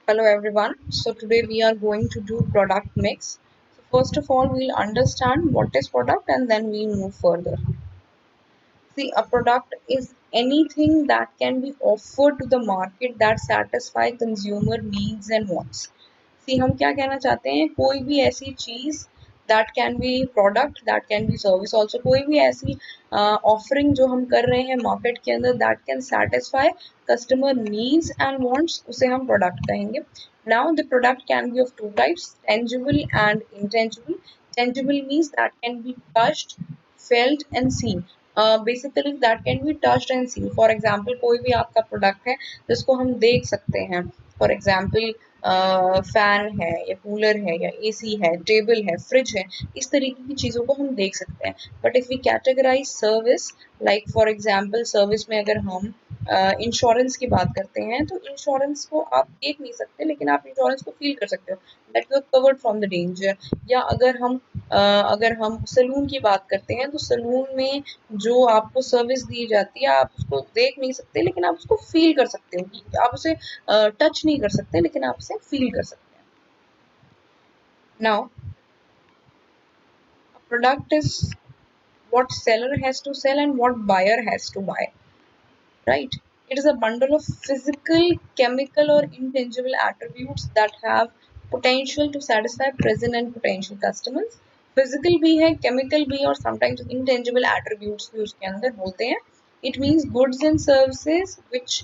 Hello everyone. So today we are going to do product mix. So first of all, we'll understand what is product and then we move further. See, a product is anything that can be offered to the market that satisfy consumer needs and wants. See, हम क्या कहना चाहते हैं, कोई भी ऐसी चीज that can be product, that can be service also, कोई भी ऐसी offering जो हम कर रहे हैं market के अंदर that can satisfy customer needs and wants, उसे हम product कहेंगे. Now the product can be of two types, tangible and intangible. Tangible means that can be touched, felt and seen. Basically that can be touched and seen. For example, कोई भी आपका product है जिसको हम देख सकते हैं. फॉर एग्जाम्पल फैन है या कूलर है या एसी है, टेबल है, फ्रिज है, इस तरीके की चीज़ों को हम देख सकते हैं. But if we categorize service, like for example service में अगर हम इंश्योरेंस की बात करते हैं तो इंश्योरेंस को आप देख नहीं सकते लेकिन आप इंश्योरेंस को फील कर सकते हो, that you are covered from the danger. या अगर हम सलून की बात करते हैं तो सलून में जो आपको सर्विस दी जाती है आप उसको देख नहीं सकते लेकिन आप उसको फील कर सकते हो, कि आप उसे टच नहीं कर सकते लेकिन आप उसे फील कर सकते हैं. Now product is what seller has to sell and what buyer has to buy, right? It is a bundle of physical, chemical or intangible attributes that have potential to satisfy present and potential customers. Physical भी है, chemical भी, और sometimes intangible attributes भी उसके अंदर होते हैं. It means goods and services which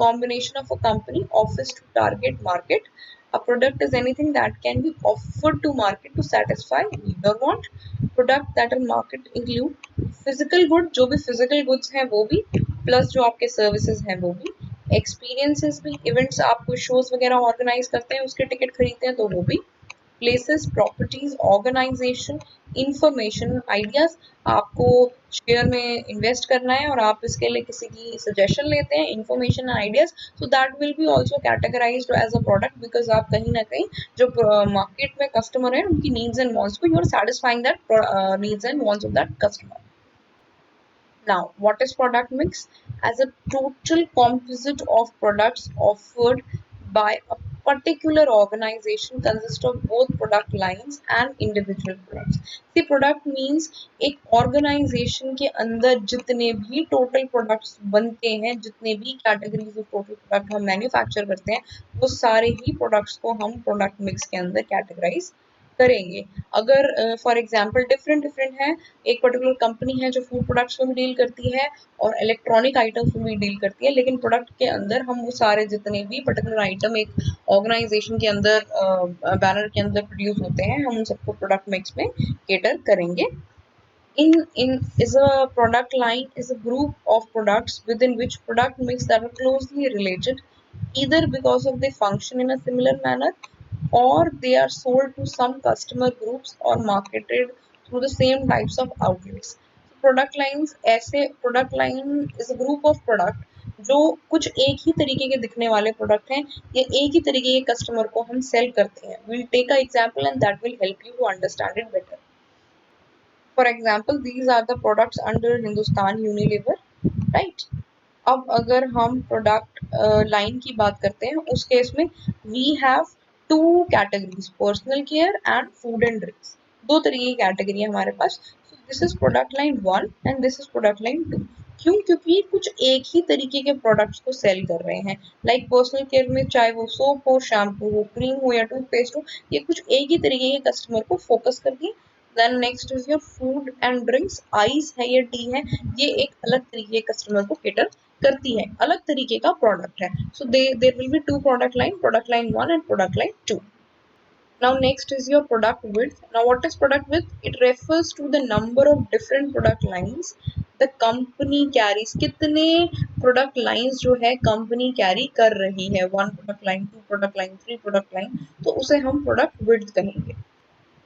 combination of a company offers to target market. A product is anything that can be offered to market to satisfy need or want. Product that are market include physical good, जो भी physical goods हैं वो भी, plus जो आपके services हैं वो भी, एक्सपीरियंसेस भी, इवेंट्स आप कोई शोज वगैरह ऑर्गेनाइज करते हैं उसके टिकट खरीदते हैं तो वो भी, places, properties, organization, information, ideas. आपको शेयर में इन्वेस्ट करना है और आप इसके लिए किसी की सजेशन लेते हैं, information ideas, so that will be also categorized as a product, because आप कहीं ना कहीं जो मार्केट में कस्टमर है उनकी नीड्स एंड वांट्स को you are satisfying that needs and wants of that customer. Now, what is product mix? As a total composite of products offered by a particular organization consists of both product lines and individual products. See, product means एक organization के अंदर जितने भी total products बनते हैं, जितने भी categories of total product हम manufacture करते हैं, वो सारे ही products को हम product mix के अंदर categorize करेंगे. अगर फॉर एग्जाम्पल डिफरेंट डिफरेंट है, एक पर्टिकुलर कंपनी है जो फूड प्रोडक्ट्स में भी डील करती है और इलेक्ट्रॉनिक आइटम्स में भी डील करती है, लेकिन प्रोडक्ट के अंदर हम वो सारे जितने भी पर्टिकुलर आइटम एक ऑर्गेनाइजेशन के अंदर बैनर के अंदर प्रोड्यूस होते हैं, हम उन सबको प्रोडक्ट मिक्स में केटर करेंगे. In is a product line is a group of products within which product mix that are closely related, either because of they function in a similar manner or they are sold to some customer groups or marketed through the same types of outlets. Product lines ऐसे, product line is a group of product जो कुछ एक ही तरीके के दिखने वाले product हैं या एक ही तरीके के कस्टमर को हम सेल करते हैं. Will take a example and that will help you to understand it better. For example, these are the products under Hindustan Unilever, right? अब अगर हम प्रोडक्ट लाइन की बात करते हैं उस केस में we have two categories, personal care and food and drinks. दो तरीके की कैटेगरी है हमारे पास. So this is product line 1 and this is product line 2. क्यों? क्योंकि कुछ एक ही तरीके के प्रोडक्ट्स को सेल कर रहे हैं. लाइक पर्सनल केयर में चाहे वो सोप हो, शैम्पू हो, क्रीम हो या टूथपेस्ट हो, ये कुछ एक ही तरीके के कस्टमर को फोकस करती है. Then next is your food and drinks, ice है या टी है, ये एक अलग तरीके के कस्टमर को केटर करती है, अलग तरीके का प्रोडक्ट है. So there will be two product line 1 and product line 2. Now next is your product width. Now what is product width? It refers to the number of different product lines the company carries. कितने product lines जो है company carry कर रही है, 1 product line, 2 product line, 3 product line, तो उसे हम product width कहेंगे.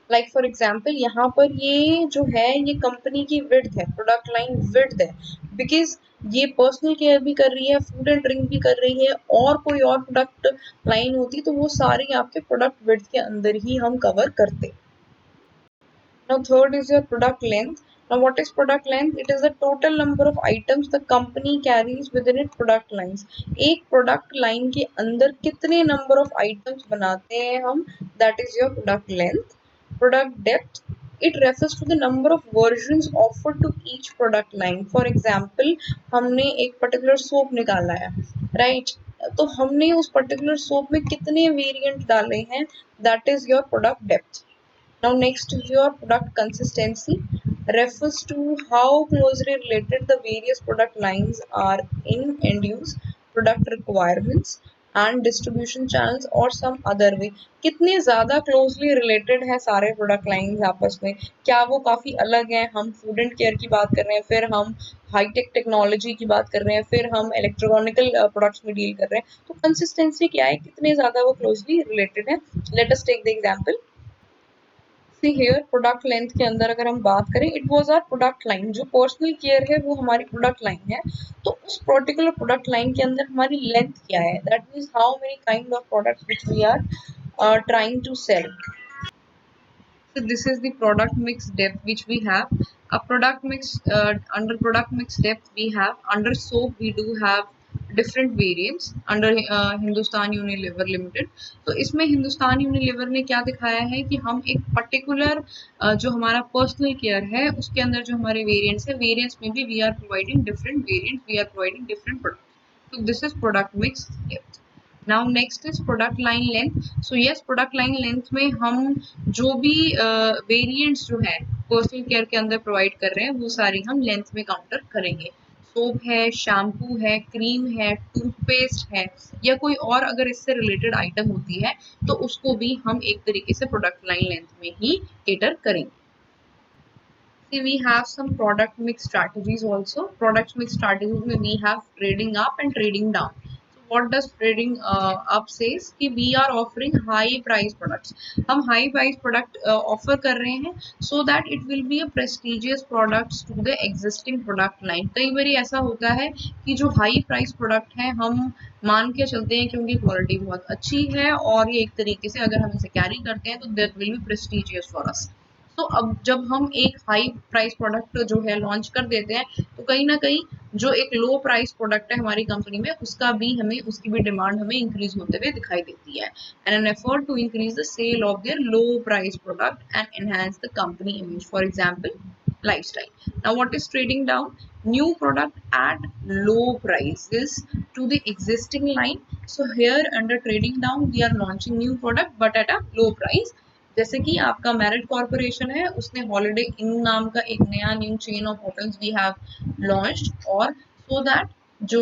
लाइक फॉर एग्जाम्पल यहाँ पर ये जो है ये कंपनी की विड्थ है, प्रोडक्ट लाइन विड्थ है, बिकॉज ये पर्सनल केयर भी कर रही है, फूड एंड ड्रिंक भी कर रही है, और कोई और प्रोडक्ट लाइन होती तो वो सारे आपके प्रोडक्ट विड्थ के अंदर ही हम कवर करते. Now third is your product length. Now, what is product length? It is the total number of items the company carries within its product lines. एक product line के अंदर कितने number of items बनाते हैं हम, that is your product length. Product depth, it refers to the number of versions offered to each product line. For example, हमने एक particular soap निकाला है, right? तो हमने उस particular soap में कितने variant डाले हैं, that is your product depth. Now next is your product consistency, refers to how closely related the various product lines are in end use, product requirements and distribution channels or some other way. कितने ज़्यादा closely related है सारे product lines आपस में, क्या वो काफ़ी अलग हैं, हम food and care की बात कर रहे हैं, फिर हम हाई टेक टेक्नोलॉजी की बात कर रहे हैं, फिर हम इलेक्ट्रॉनिकल प्रोडक्ट्स में डील कर रहे हैं, तो कंसिस्टेंसी क्या है, कितने ज़्यादा वो क्लोजली रिलेटेड है. Let us take the example. See hair product length के अंदर अगर हम बात करें, it was our product line. जो पर्सनल केयर है वो हमारी प्रोडक्ट लाइन है, तो उस पर्टिकुलर प्रोडक्ट लाइन के अंदर हमारी लेंथ क्या है, that means how many kind of products which we are trying to sell. So this is the product mix depth which we have. A product mix, under product mix depth we have, under soap we do have different variants under Hindustan Unilever Limited. तो इसमें Hindustan Unilever ने क्या दिखाया है कि हम एक particular जो हमारा पर्सनल केयर है उसके अंदर जो हमारे वेरिएंट्स है, वेरिएंट्स में भी we are providing different variants, we are providing different products. So this is product mix depth. Now next is product line length. So yes, product line length में हम जो भी वेरिएंट्स जो है पर्सनल केयर के अंदर प्रोवाइड कर रहे हैं वो सारी हम लेंथ में काउंटर करेंगे. सोप है, शैम्पू है, क्रीम है, टूथपेस्ट है या कोई और अगर इससे रिलेटेड आइटम होती है तो उसको भी हम एक तरीके से प्रोडक्ट लाइन लेंथ में ही केटर करेंगे. See, we have some product mix strategies also. Product mix strategies में we have trading up and trading down. So what does trading up says कि we are offering high price products. हम high price product offer कर रहे हैं so that it will be a prestigious products to the existing product line. कई बारी ऐसा होता है कि जो high price product है हम मान के चलते हैं कि उनकी क्वालिटी बहुत अच्छी है और ये एक तरीके से अगर हम इसे कैरी करते हैं तो that will be prestigious for us. तो अब जब हम एक हाई प्राइस प्रोडक्ट जो है लॉन्च कर देते हैं तो कहीं ना कहीं जो एक लो प्राइस प्रोडक्ट है हमारी कंपनी में उसका भी हमें उसकी भी डिमांड हमें इंक्रीज होते हुए दिखाई देती है. And an effort to increase the sale of their low price product and enhance the company image. For example lifestyle. Now what is trading down? New product at low prices to the existing line. So here under trading down we are launching new product but at a low price. जैसे कि आपका merit corporation है उसने holiday इन नाम का एक नया new chain of hotels we have launched और सो दैट जो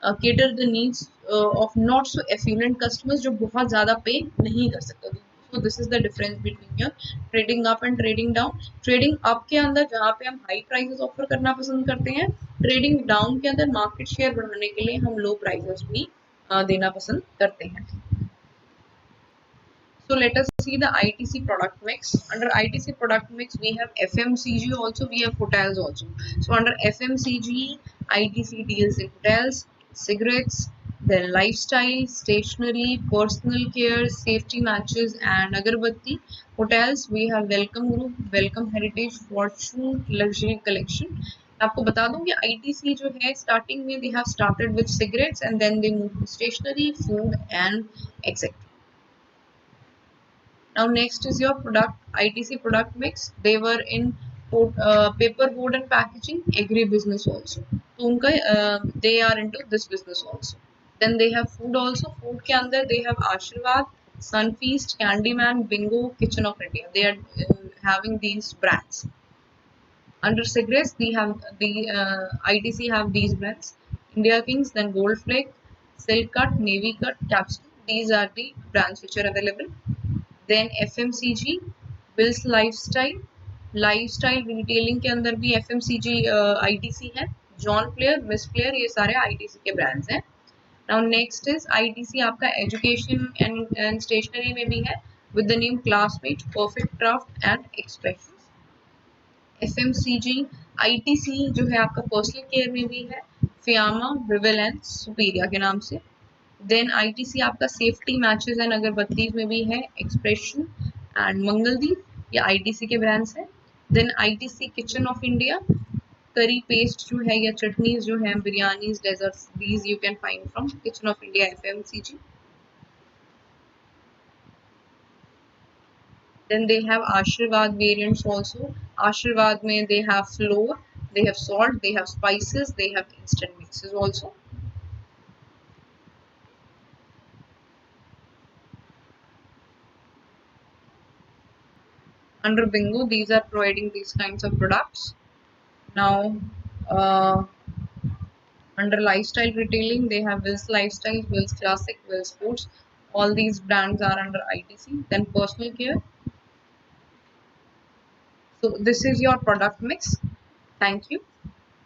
cater the needs of not so affluent customers जो बहुत ज़्यादा पे नहीं कर सकते. So this is the difference between your trading up and trading down. Trading up के अंदर जहाँ पे हम हाई प्राइसेस ऑफर करना पसंद करते हैं, ट्रेडिंग डाउन के अंदर मार्केट शेयर बढ़ाने के लिए हम लो प्राइसेस भी देना पसंद करते हैं. So let us see the ITC product mix. Under ITC product mix, we have FMCG also, we have hotels also. So under FMCG, ITC deals in hotels, cigarettes, then lifestyle, stationery, personal care, safety matches and agarbatti. Hotels, we have Welcome Group, Welcome Heritage, Fortune, Luxury Collection. आपको बता दूं कि ITC जो है starting में they have started with cigarettes and then they moved to stationery, food and etc. Now next is your product ITC product mix. They were in paper, board and packaging, agri business also. तो उनका they are into this business also. Then they have food also. Food के अंदर they have Ashirwad, Sunfeast, Candyman, Bingo, Kitchen of India. They are having these brands. Under cigarettes, they have the ITC have these brands: India Kings, then Gold Flake, Silk Cut, Navy Cut, Capstone. These are the brands which are available. Then FMCG, Wills Lifestyle, lifestyle retailing के अंदर भी FMCG ITC है, John Player, Miss Player, ये सारे ITC के brands हैं. Now next is ITC आपका education and stationery में भी है with the name Classmate, perfect craft and expression. FMCG ITC जो है आपका पर्सनल केयर में भी है, फियामा, विवेल एंड सुपीरिया के नाम से. देन ITC आपका सेफ्टी मैचेस एंड अगरबत्तीज में भी है, एक्सप्रेशन एंड मंगलदीप, ये ITC के ब्रांड्स हैं. Then ITC Kitchen of India, curry paste जो है या चटनीज जो है, biryanis, desserts, these you can find from Kitchen of India FMCG. Then they have Ashirvad variants also. Ashirvad mein they have flour, they have salt, they have spices, they have instant mixes also. Under Bingo, these are providing these kinds of products. Now, uh, under lifestyle retailing, they have Wills Lifestyle, Wills Classic, Wills Sports. All these brands are under ITC. Then personal care. So this is your product mix. Thank you.